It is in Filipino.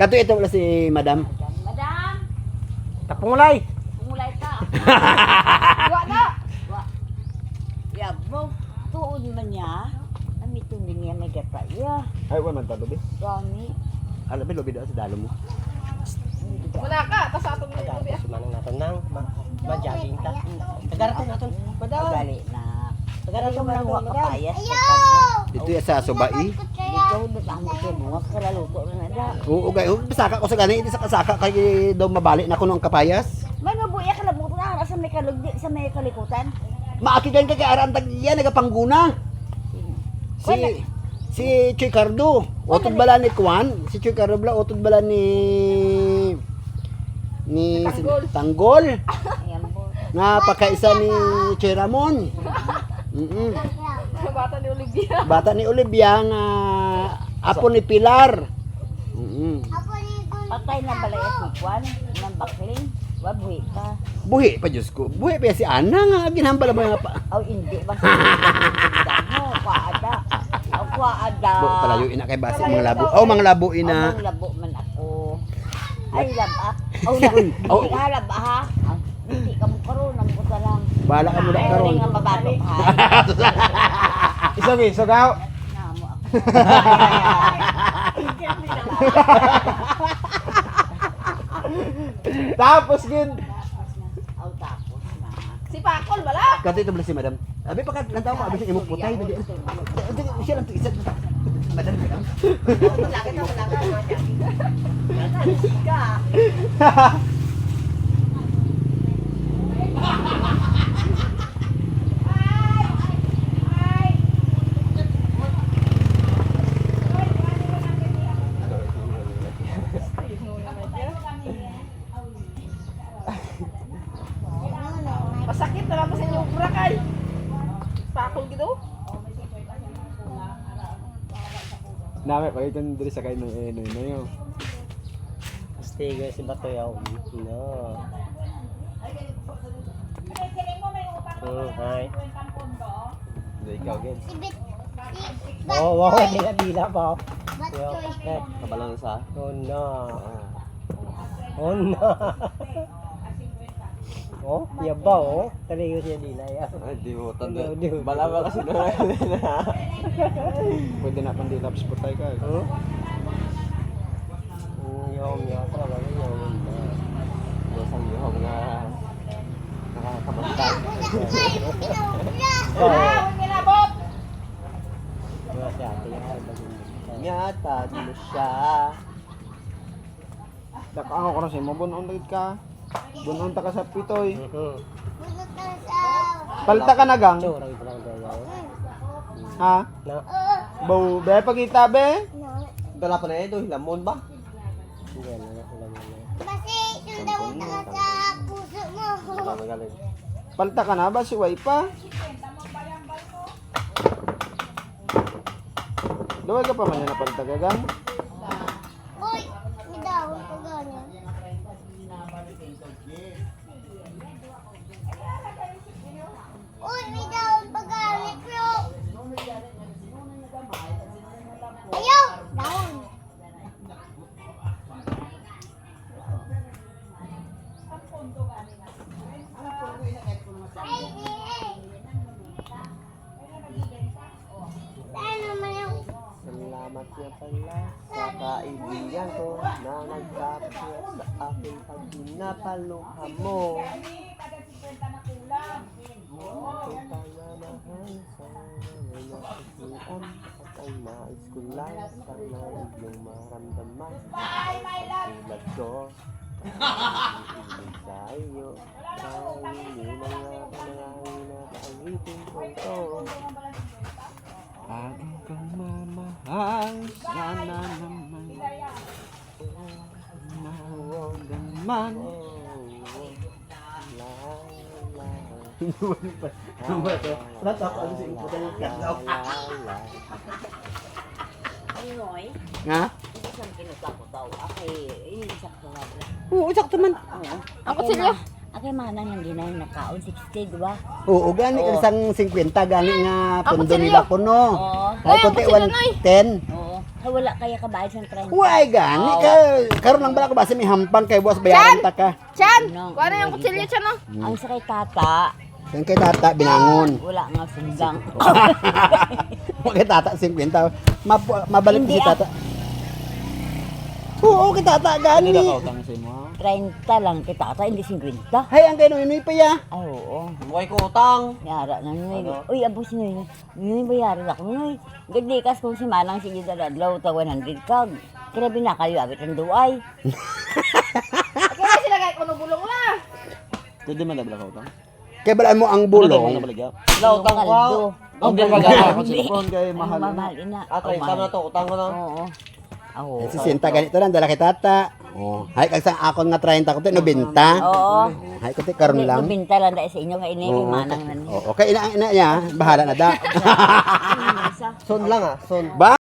Kato ito wala si Madam. Madam, Tapungulay. pumulay ka. Wa na. Wa. Ya, mo tuon man niya. Ami tungin niya may gata. Ya, Ay, wala man talubi. Rami. Alam mo, lubi daw sa dalo mo. Wala ka, tas atong may Tapos lubi. manang naton nang ma-jogging ta. Tagaraton naton. Madam. Dali na. Tagaraton Ito man naton. wa kapayas. Dito yan sa Subai. Dito ang mo mga kalaluto na da. Oo, gay. Pasaka ko sa gani. Hindi sa kasaka kay daw mabalik na ko ng kapayas. Mano buya kalabuto na sa may kalugdi sa may kalikutan. Maakigan ka kay Arantag yan, nagapangguna. Si Choy Cardo. Otod bala ni Kwan. Si Choy Cardo bala, otod bala ni Tanggol. Ayan po. Nga pakaisa ni Choy Ramon. Bata ni Olivia. Bata ni Olivia nga apo ni Pilar. Patay na balay si Juan ng bakling. Wa buhi ka. Buhi pa Diyos ko. Buhi pa si Ana nga. Ginhambal mo nga pa. Aw hindi ba sa mo kwaada. Aw kwaada. Palayo ina kay base mga labo. Oh, mga labo ina. Ang labo man ako. Ay laba. Aw na. Hindi ka laba ha. Hindi ka mo karon ang buta lang. Bala ka mo na karon. Ay nga mabato ha. Isogi, sogaw. Namo ako. Tapos gid. Aw tapos na. Si Pakol, bala. Kato ito bala si Madam. Abi pa lang tawo abi siya imong putay ba di. Siya lang to isa. Madam. Malaki na malaki. Ka. Masakit na lang sa inyo ubra kay. Pakol gitu. Nami pa ito diri sa kay no yo. Stigo si Batoy yaw. No. Hi. Dai ikaw gid. Oh, wow, dila pa. Yo, kabalang sa. Oh no. Oh no. Oh, yaba oh. Talaga siya dila ya. Ay di mo tanda. Bala ba kasi na. Pwede na pang dilaps putay ka. Huh? Yung talaga yung Dosang yung nga nakakabantay. Kinabot. Nyata dito siya. Dakang ako na siya, mabunon ulit ka. Bunon ta ka sa pitoy. Palta ka na gang. Ha? Bow, be pagita be. Dala pa na ito, hilamon ba? Kasi sundaw ka sa puso mo. Palta ka na ba si Waipa? Duwag ka pa man na palta ka gang. Uy, may dahon pa ganyan. Uy, may dahon pa ganyan, bro. Ayaw! Dahon. Saan naman yung Salamat nga pala sa kaibigan ko na nagkapya sa aking pag pinapaluha mo. Kita na mahal sa mga nakasian at ang nais ko lang sana iyong maramdaman. Tulad ko, sa iyo, ay hindi na nga panangangin na kaawitin ko ito. Lagi kang mamahal, sana naman maramdaman. Anoy? Nga? Hindi sa kinusako daw. Akay, inisak ko nga. Oo, sakto man. Ako sila. Akay manang yung ginay na kaon 60, di ba? Oo, gani isang 50 gani nga Ako pundo sila. nila kuno. Oo. Ay konti 110. Oo. Wala kaya kabayad sa 30. Uy, gani ka. Karon lang bala ko base may hampang kay boss bayaran ta ka. Chan! No, Kung ano yung kutsilyo, Chan, no? Ang sakay tata, Yan kay tata binangon. wala nga sundang. Kay tata 50. Mabalik Hindi, si tata. Oo, kay tata gani. 30 lang kay tata, hindi 50. Hay, ang kay Noy pa ya. Ay, oo. Buhay ko utang. Yara na Noy. Ano? Uy, abos Noy. Noy, bayaran ako Noy. Gadi kas kung si Manang sige dadlaw ta 100 kag. Grabe na kayo abit ang duay. Kaya sila kahit kuno bulong na. Pwede man nabla ka utang. Kay balaan mo ang bulong. Wala utang ko. Ang Ang ganda ako cellphone kay mahal. Mahal ina. Ato, tama to, utang ko na. Oo. Oo. Si Sinta ganito lang dala kay tata. Oh, hay kag sang akon nga 30 ko te 90. Oo. Hay ko te karon lang. Binta lang dahil sa inyo nga ini kay Manang nan. Okay, ina niya, bahala na da. Isa. Son lang ah, son. Ba?